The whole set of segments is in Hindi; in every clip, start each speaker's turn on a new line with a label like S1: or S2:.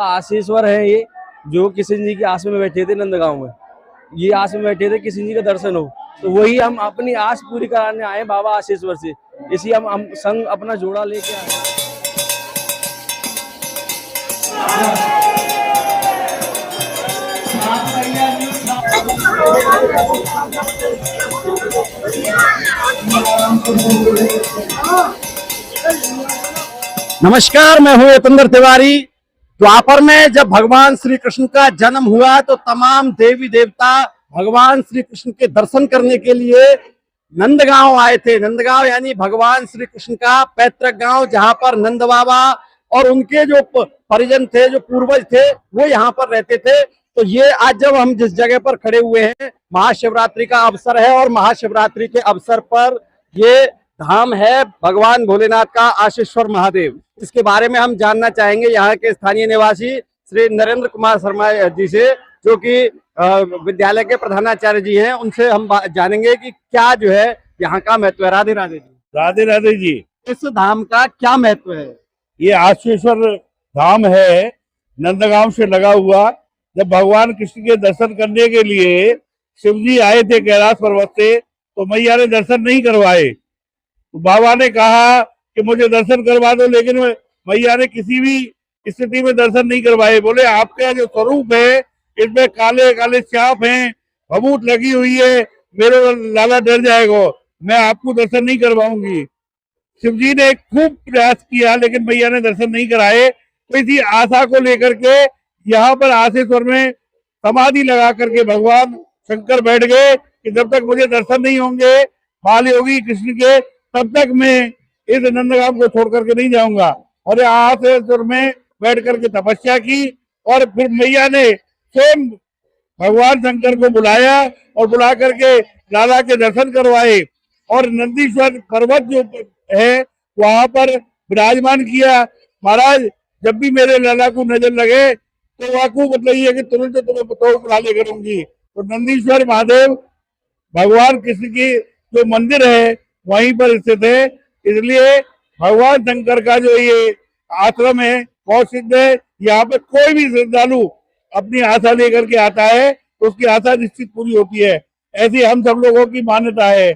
S1: आशीश्वर है ये, जो किशन जी की आस में बैठे थे नंदगांव में। ये आस में बैठे थे किशन जी का दर्शन हो, तो वही हम अपनी आस पूरी कराने आए बाबा आशीश्वर से। इसी हम संग अपना जोड़ा लेके आए।
S2: नमस्कार, मैं हूं यतेंद्र तिवारी। द्वापर में जब भगवान श्री कृष्ण का जन्म हुआ तो तमाम देवी देवता भगवान श्री कृष्ण के दर्शन करने के लिए नंदगांव आए थे। नंदगांव यानी भगवान श्री कृष्ण का पैतृक गांव, जहां पर नंद बाबा और उनके जो परिजन थे, जो पूर्वज थे, वो यहाँ पर रहते थे। तो ये आज जब हम जिस जगह पर खड़े हुए हैं, महाशिवरात्रि का अवसर है और महाशिवरात्रि के अवसर पर ये धाम है भगवान भोलेनाथ का आशीश्वर महादेव। इसके बारे में हम जानना चाहेंगे यहाँ के स्थानीय निवासी श्री नरेंद्र कुमार शर्मा जी से, जो कि विद्यालय के प्रधानाचार्य जी हैं। उनसे हम जानेंगे कि क्या जो है यहाँ का महत्व है। राधे राधे जी।
S3: राधे राधे जी।
S2: इस धाम का क्या महत्व है?
S3: ये आशीश्वर धाम है, नंदगांव से लगा हुआ। जब भगवान कृष्ण के दर्शन करने के लिए शिव जी आए थे कैलाश पर्वत से, तो मैया ने दर्शन नहीं करवाए। तो बाबा ने कहा कि मुझे दर्शन करवा दो, लेकिन मैया ने किसी भी स्थिति में दर्शन नहीं करवाए। बोले आपका जो स्वरूप है इसमें काले काले चाप हैं, भभूत लगी हुई है, मेरे लाला डर जाएगा, मैं आपको दर्शन नहीं करवाऊंगी। शिव जी ने खूब प्रयास किया, लेकिन मैया ने दर्शन नहीं कराए। तो इसी आशा को लेकर के यहाँ पर आशीश्वर में समाधि लगा करके भगवान शंकर बैठ गए कि जब तक मुझे दर्शन नहीं होंगे बाल योगी कृष्ण के, तब तक मैं इस नंदगांव को छोड़ करके नहीं जाऊंगा। और आशीश्वर में बैठ करके तपस्या की और फिर मैया ने स्वयं भगवान शंकर को बुलाया और बुला करके लाला के दर्शन करवाए। और नंदीश्वर पर्वत जो है वहां पर विराजमान किया। महाराज, जब भी मेरे लाला को नजर लगे तो वाकू मतलब ये कि तुरंत तुम्हें बुलाने करूंगी। तो नंदीश्वर महादेव भगवान कृष्ण की जो मंदिर है वहीं पर स्थित है, इसलिए भगवान शंकर का जो ये आश्रम है बहुत सिद्ध है। यहाँ पे कोई भी श्रद्धालु अपनी आशा लेकर के आता है तो उसकी आशा निश्चित पूरी होती है, ऐसी हम सब लोगों की मान्यता है।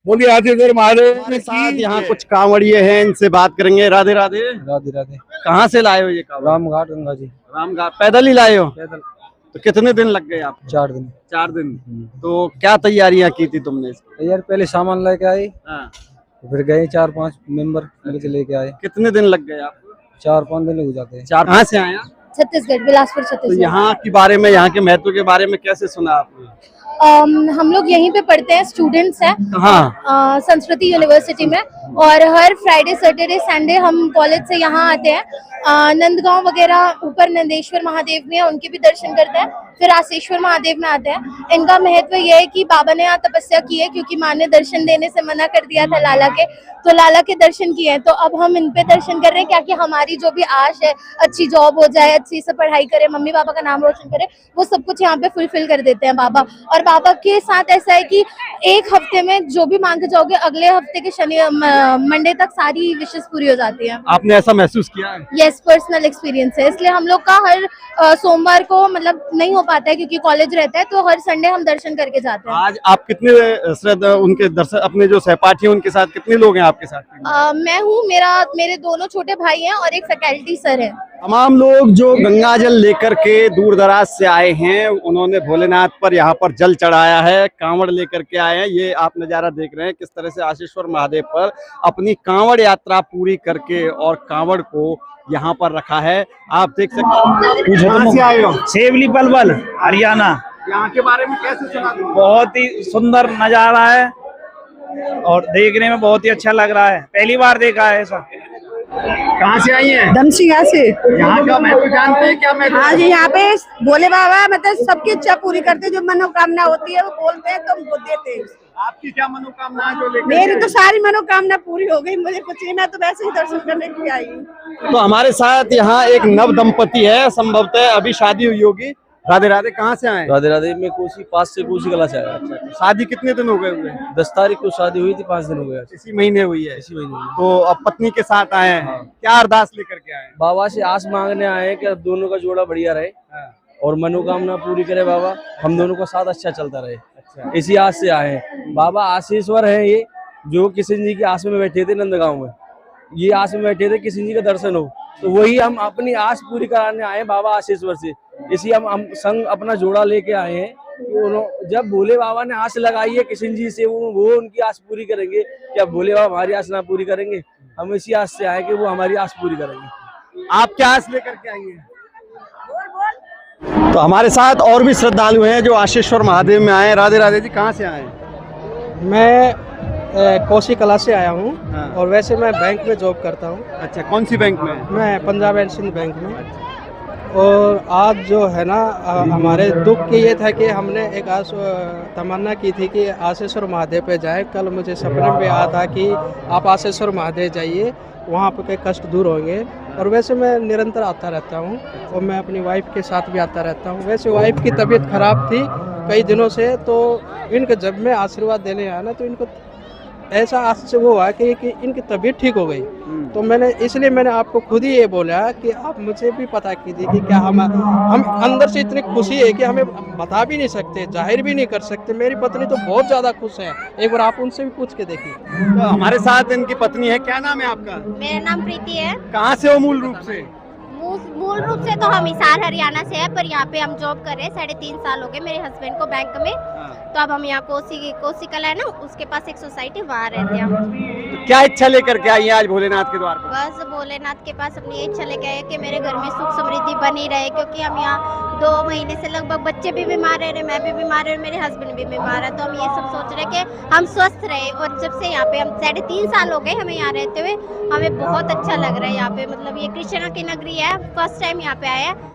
S3: बोलिए आशीश्वर महादेव।
S2: हमारे साथ यहाँ कुछ कांवड़िए हैं, इनसे बात करेंगे। राधे राधे।
S1: राधे राधे।
S2: कहाँ से लाए हो ये कांवड़?
S1: रामघाट गंगा जी।
S2: रामघाट पैदल ही लाए हो?
S1: पैदल।
S2: तो कितने दिन लग गए आप?
S1: 4 दिन।
S2: 4 दिन। तो क्या तैयारियां की थी तुमने?
S1: यार पहले सामान लेके आए,
S2: हाँ।
S1: फिर गए 4-5 मेंबर मिलकर लेके आए।
S2: कितने दिन लग गए आपको?
S1: 4-5 दिन लग जाते हैं।
S2: कहाँ से आए आप?
S4: छत्तीसगढ़, बिलासपुर
S2: तो
S4: छत्तीसगढ़।
S2: यहाँ के बारे में, यहाँ के महत्व के बारे में कैसे सुना आपने?
S4: हम लोग यहीं पे पढ़ते हैं, स्टूडेंट्स हैं।
S2: हाँ।
S4: संस्कृति यूनिवर्सिटी में। और हर फ्राइडे सैटरडे संडे हम कॉलेज से यहाँ आते हैं। नंदगांव वगैरह ऊपर नंदेश्वर महादेव में है, उनके भी दर्शन करते हैं। फिर आशीश्वर महादेव में आते हैं। इनका महत्व यह है कि बाबा ने यहाँ तपस्या की है, क्योंकि माँ ने दर्शन देने से मना कर दिया था लाला के, तो लाला के दर्शन किए हैं। तो अब हम इन पे दर्शन कर रहे हैं, क्या कि हमारी जो भी आश है, अच्छी जॉब हो जाए, अच्छी से पढ़ाई करे, मम्मी पापा का नाम रोशन करे, वो सब कुछ यहाँ पे फुलफिल कर देते हैं बाबा। और बाबा के साथ ऐसा है कि एक हफ्ते में जो भी मांग के जाओगे, अगले हफ्ते के शनि मंडे तक सारी विशेष पूरी हो जाती है।
S2: आपने ऐसा महसूस किया है?
S4: यस, पर्सनल एक्सपीरियंस है। इसलिए हम लोग का हर सोमवार को मतलब नहीं हो पाता है क्योंकि कॉलेज रहता है, तो हर संडे हम दर्शन करके जाते हैं।
S2: आज आप कितने श्रद्धा उनके दर्शन, अपने जो सहपाठी हैं उनके साथ कितने लोग हैं आपके साथ?
S4: मैं हूँ, मेरे दोनों छोटे भाई हैं और एक फैकल्टी सर है।
S2: तमाम लोग जो गंगा जल लेकर के दूर दराज से आए हैं, उन्होंने भोलेनाथ पर यहाँ पर जल चढ़ाया है, कांवड़ लेकर के आए हैं। ये आप नजारा देख रहे हैं किस तरह से आशीश्वर महादेव पर अपनी कांवड़ यात्रा पूरी करके और कांवड़ को यहाँ पर रखा है। आप देख सकते हैं। कहाँ से आए हो?
S5: सेवली पलवल, हरियाणा।
S2: यहाँ के बारे में कैसे सुना?
S5: बहुत ही सुंदर नजारा है और देखने में बहुत ही अच्छा लग रहा है, पहली बार देखा है ऐसा।
S2: कहाँ से आई हैं?
S6: दमसिंगा से।
S2: यहाँ का महत्व जानते हैं? क्या महत्व?
S6: हाँ जी, यहाँ पे भोले बाबा मतलब सबकी इच्छा पूरी करते, जो मनोकामना होती है वो बोलते हैं तो हमको देते हैं।
S2: आपकी क्या मनोकामना है जो लेकर?
S6: मेरी तो सारी मनोकामना पूरी हो गई, मुझे कुछ नहीं, मैं तो वैसे ही दर्शन करने के लिए आई हूँ।
S2: तो हमारे साथ यहाँ एक नव दंपति है, संभवतः अभी शादी हुई होगी। राधे राधे, कहाँ से आए?
S1: राधे राधे। मैं कोसी पास से कोसी कला से आया।
S2: शादी कितने दिन हो गए हुए?
S1: 10 तारीख को शादी हुई थी, 5 दिन हो गया
S2: इसी महीने हुई है।
S1: इसी महीने में।
S2: तो अब पत्नी के साथ आए हैं,
S1: हाँ।
S2: क्या अरदास लेकर के आए हैं?
S1: बाबा से आस मांगने आए हैं कि अब दोनों का जोड़ा बढ़िया रहे और मनोकामना पूरी करे बाबा, हम दोनों का साथ अच्छा चलता रहे।
S2: अच्छा।
S1: इसी आस से आए हैं। बाबा आशीश्वर हैं ये, जो किशन जी की आस में बैठे थे नंदगांव में। ये आस में बैठे थे किशन जी का दर्शन हो, तो वही हम अपनी आस पूरी कराने आए हैं बाबा आशीश्वर से। इसी हम संग अपना जोड़ा लेके आए हैं कि जब भोले बाबा ने आस लगाई है किशन जी से, वो उनकी आस पूरी करेंगे। क्या भोले बाबा हमारी आस ना पूरी करेंगे? हम इसी आस से आए कि वो हमारी आस पूरी करेंगे।
S2: आप क्या आस लेकर के आई हैं? तो हमारे साथ और भी श्रद्धालु हैं जो आशीश्वर महादेव में आए हैं। राधे राधे जी, कहाँ से आए हैं?
S7: मैं कोसी कला से आया हूँ।
S2: हाँ।
S7: और वैसे मैं बैंक में जॉब करता हूँ।
S2: अच्छा, कौन सी बैंक में?
S7: मैं पंजाब एंड सिंध बैंक में। और आज जो है ना हमारे दुख की ये था कि हमने एक तमन्ना की थी कि आशीश्वर महादेव पे जाए। कल मुझे सपने में आया था कि आप आशीश्वर महादेव जाइए, वहाँ पे के कष्ट दूर होंगे। और वैसे मैं निरंतर आता रहता हूँ और मैं अपनी वाइफ के साथ भी आता रहता हूँ। वैसे वाइफ की तबीयत खराब थी कई दिनों से, तो इनके जब मैं आशीर्वाद देने आया ना तो इनको ऐसा आस से वो हुआ कि इनकी तबीयत ठीक हो गई। तो मैंने आपको खुद ही ये बोला कि आप मुझे भी पता कीजिए कि क्या हम अंदर से इतनी खुशी है कि हमें बता भी नहीं सकते, जाहिर भी नहीं कर सकते। मेरी पत्नी तो बहुत ज़्यादा खुश है, एक बार आप उनसे भी पूछ के देखिए।
S2: तो हमारे साथ इनकी पत्नी है, क्या नाम है आपका?
S8: मेरा नाम प्रीति है।
S2: कहाँ से हो मूल रूप से?
S8: मूल रूप से तो हम हिसार हरियाणा से है, पर यहाँ पे हम जॉब कर रहे हैं। 3.5 साल हो गए मेरे हस्बैंड को बैंक में। तो अब हम यहाँ कोसी कला है ना, उसके पास एक सोसाइटी, वहाँ रहते हैं हम।
S2: तो क्या इच्छा लेकर के आई हैं आज भोलेनाथ के द्वार पर?
S8: बस भोलेनाथ के पास अपनी ये इच्छा लेके आए कि मेरे घर में सुख समृद्धि बनी रहे, क्योंकि हम यहाँ 2 महीने से लगभग बच्चे भी बीमार रह रहे, मैं भी बीमार है, मेरे हस्बैंड भी बीमार है। तो हम ये सब सोच रहे कि हम स्वस्थ रहे। और जब से यहाँ पे हम 3.5 साल हो गए हमें यहाँ रहते हुए, हमें बहुत अच्छा लग रहा है यहाँ पे। मतलब ये कृष्णा की नगरी है, फर्स्ट टाइम यहाँ पे आया है।